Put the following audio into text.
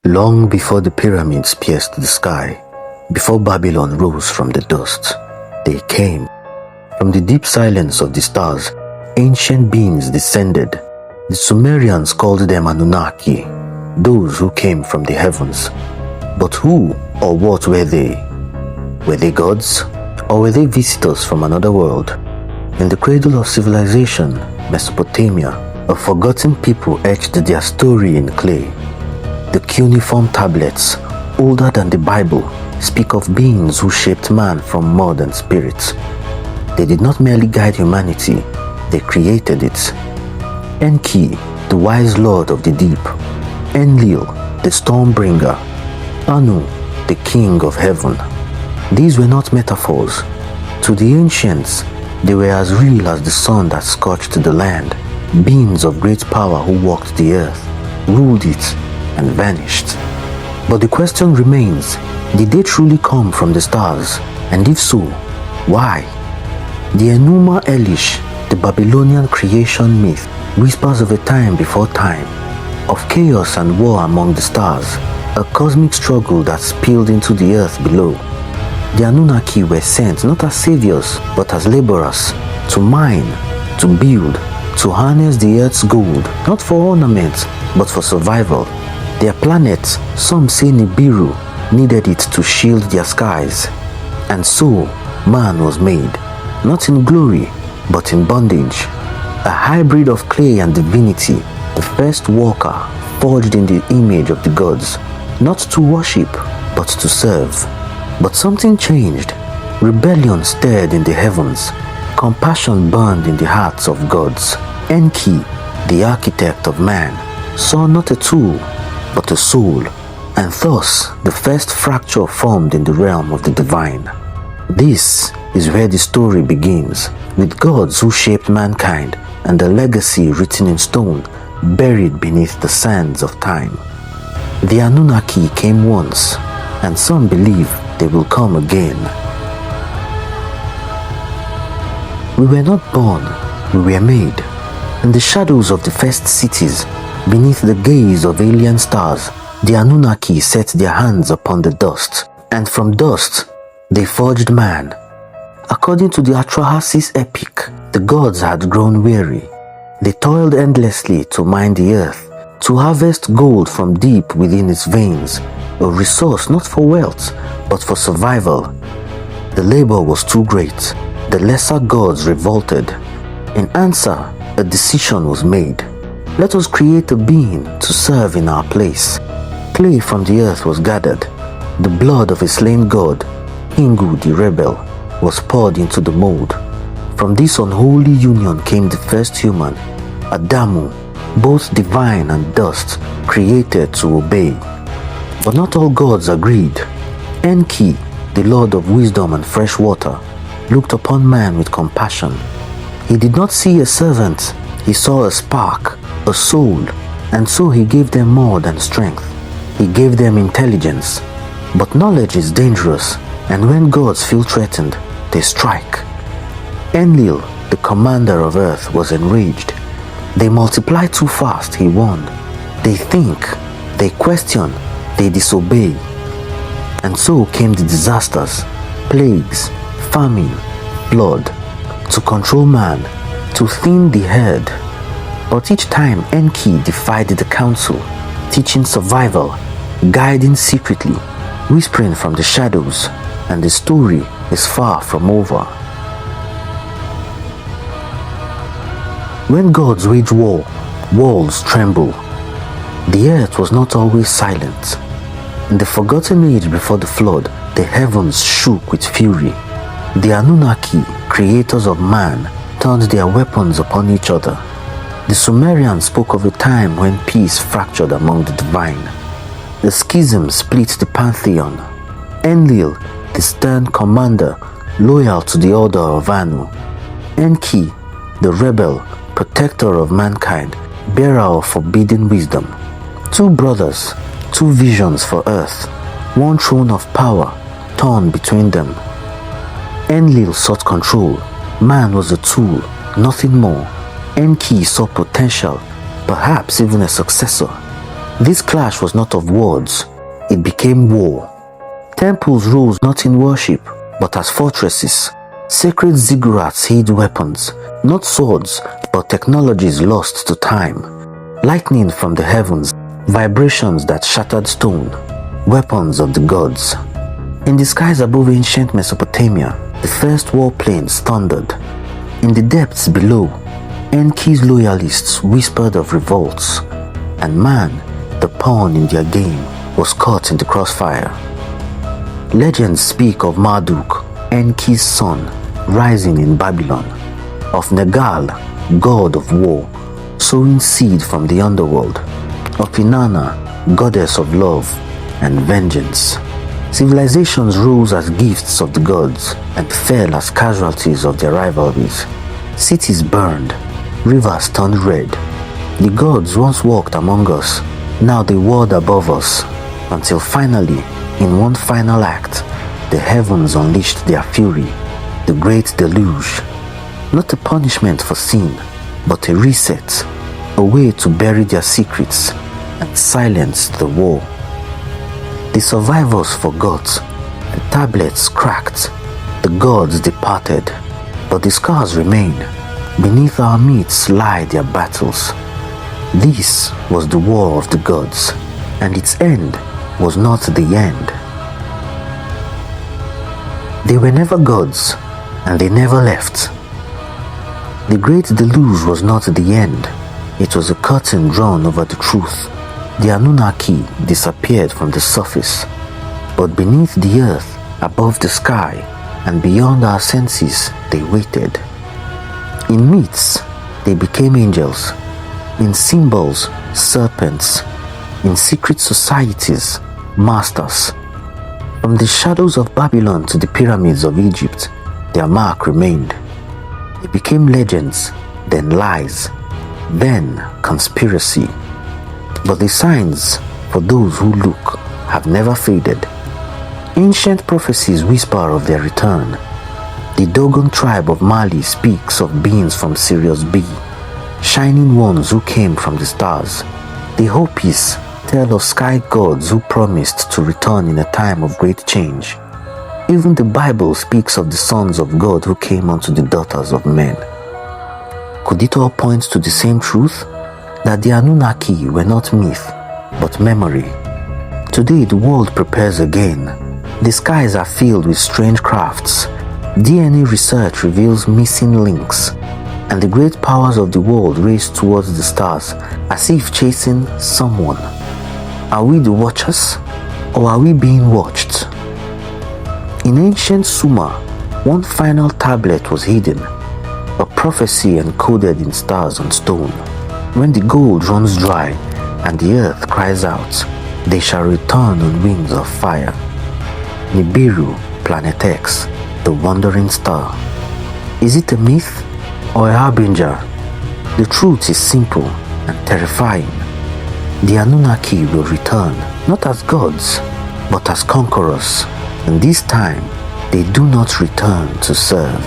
Long before the pyramids pierced the sky, before Babylon rose from the dust, they came. From the deep silence of the stars, ancient beings descended. The Sumerians called them Anunnaki, those who came from the heavens. But who or what were they? Were they gods? Or were they visitors from another world? In the cradle of civilization, Mesopotamia, a forgotten people etched their story in clay. The cuneiform tablets, older than the Bible, speak of beings who shaped man from mud and spirit. They did not merely guide humanity, they created it. Enki, the wise lord of the deep. Enlil, the storm bringer. Anu, the king of heaven. These were not metaphors. To the ancients, they were as real as the sun that scorched the land, beings of great power who walked the earth, ruled it, and vanished. But the question remains, did they truly come from the stars? And if so, why? The Enuma Elish, the Babylonian creation myth, whispers of a time before time, of chaos and war among the stars, a cosmic struggle that spilled into the earth below. The Anunnaki were sent not as saviors, but as laborers, to mine, to build, to harness the earth's gold, not for ornament, but for survival. Their planet, some say Nibiru, needed it to shield their skies. And so, man was made, not in glory, but in bondage. A hybrid of clay and divinity, the first walker, forged in the image of the gods, not to worship, but to serve. But something changed. Rebellion stirred in the heavens. Compassion burned in the hearts of gods. Enki, the architect of man, saw not a tool, but a soul, and thus the first fracture formed in the realm of the divine. This is where the story begins, with gods who shaped mankind and a legacy written in stone, buried beneath the sands of time. The Anunnaki came once, and some believe they will come again. We were not born, we were made. In the shadows of the first cities, beneath the gaze of alien stars, the Anunnaki set their hands upon the dust, and from dust they forged man. According to the Atrahasis epic, the gods had grown weary. They toiled endlessly to mine the earth, to harvest gold from deep within its veins, a resource not for wealth, but for survival. The labor was too great. The lesser gods revolted. In answer, a decision was made. Let us create a being to serve in our place. Clay from the earth was gathered. The blood of a slain god, Enki the rebel, was poured into the mold. From this unholy union came the first human, Adamu, both divine and dust, created to obey. But not all gods agreed. Enki, the lord of wisdom and fresh water, looked upon man with compassion. He did not see a servant, he saw a spark, a soul, and so he gave them more than strength. He gave them intelligence. But knowledge is dangerous, and when gods feel threatened, they strike. Enlil, the commander of earth, was enraged. They multiply too fast, he warned. They think, they question, they disobey. And so came the disasters, plagues, famine, flood, to control man, to thin the herd. But each time Enki defied the council, teaching survival, guiding secretly, whispering from the shadows, and the story is far from over. When gods wage war, walls tremble. The earth was not always silent. In the forgotten age before the flood, the heavens shook with fury. The Anunnaki, creators of man, turned their weapons upon each other. The Sumerians spoke of a time when peace fractured among the divine. The schism split the pantheon. Enlil, the stern commander, loyal to the order of Anu. Enki, the rebel, protector of mankind, bearer of forbidden wisdom. Two brothers, two visions for earth, one throne of power, torn between them. Enlil sought control. Man was a tool, nothing more. Enki saw potential, perhaps even a successor. This clash was not of words, it became war. Temples rose not in worship, but as fortresses. Sacred ziggurats hid weapons, not swords, but technologies lost to time. Lightning from the heavens, vibrations that shattered stone, weapons of the gods. In the skies above ancient Mesopotamia, the first warplanes thundered. In the depths below, Enki's loyalists whispered of revolts, and man, the pawn in their game, was caught in the crossfire. Legends speak of Marduk, Enki's son, rising in Babylon, of Nergal, god of war, sowing seed from the underworld, of Inanna, goddess of love and vengeance. Civilizations rose as gifts of the gods and fell as casualties of their rivalries. Cities burned, rivers turned red. The gods once walked among us, now they warred above us, until finally, in one final act, the heavens unleashed their fury, the great deluge. Not a punishment for sin, but a reset, a way to bury their secrets and silence the war. The survivors forgot, the tablets cracked, the gods departed, but the scars remain. Beneath our myths lie their battles. This was the war of the gods, and its end was not the end. They were never gods, and they never left. The great deluge was not the end, it was a curtain drawn over the truth. The Anunnaki disappeared from the surface, but beneath the earth, above the sky, and beyond our senses, they waited. In myths, they became angels. In symbols, serpents. In secret societies, masters. From the shadows of Babylon to the pyramids of Egypt, their mark remained. They became legends, then lies, then conspiracy. But the signs, for those who look, have never faded. Ancient prophecies whisper of their return. The Dogon tribe of Mali speaks of beings from Sirius B, shining ones who came from the stars. The Hopis tell of sky gods who promised to return in a time of great change. Even the Bible speaks of the sons of God who came unto the daughters of men. Could it all point to the same truth? That the Anunnaki were not myth, but memory. Today the world prepares again. The skies are filled with strange crafts. DNA research reveals missing links, and the great powers of the world race towards the stars as if chasing someone. Are we the watchers, or are we being watched? In ancient Sumer, one final tablet was hidden, a prophecy encoded in stars on stone. When the gold runs dry and the earth cries out, they shall return on wings of fire. Nibiru, Planet X, the wandering star. Is it a myth or a harbinger? The truth is simple and terrifying. The Anunnaki will return, not as gods, but as conquerors, and this time they do not return to serve.